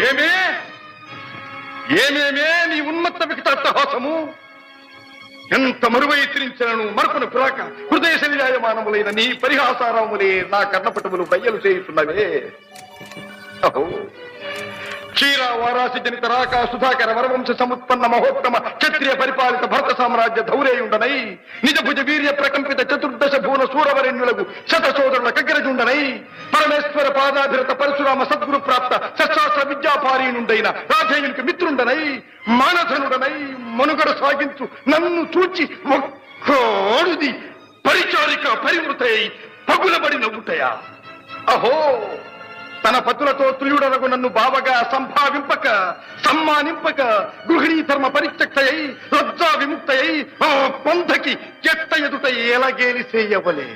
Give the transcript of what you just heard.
ఏమే ఏమేమే నీ ఉన్మత్త వికటాట్టహాసము! ఎంత మరువై తిరించను మరపును పురాక హృదయ శరీరాయమానములైన నీ పరిహాసారములే నా కర్ణపటములు బయ్యలు చేయుతున్నవే. అహో క్షీర వారాసి జనిత రాక సుధాకర వరవంశ సముత్పన్న మహోత్తమ క్షత్రియ పరిపాలిత భరత సామ్రాజ్య ధౌరేయుండనై నిజ భుజ వీర్య ప్రకంపిత చతుర్దశ భూన సూరవరెణ్యులకు శత సోదరుల కగ్గరజుండనై పరమేశ్వర పాదాభిరత పరశురామ సద్గురు ప్రాప్త శస్త్రాస్త్ర విద్యాపారీనుండైన రాధేయునికి మిత్రుండనై మానధనుడనై మనుగడ సాగించు నన్ను చూచి ఒక్కోడుది పరిచారిక పరివృతై పగులబడి నవ్వుటయా. అహో తన పతులతో తుల్యుడనగు నన్ను బావగా సంభావింపక సమ్మానింపక గృహిణీ ధర్మ పరిత్యక్తయై లజ్జా విముక్తయై ఆ పంథకి చెత్త ఎదుట ఎలాగేలి చేయవలే.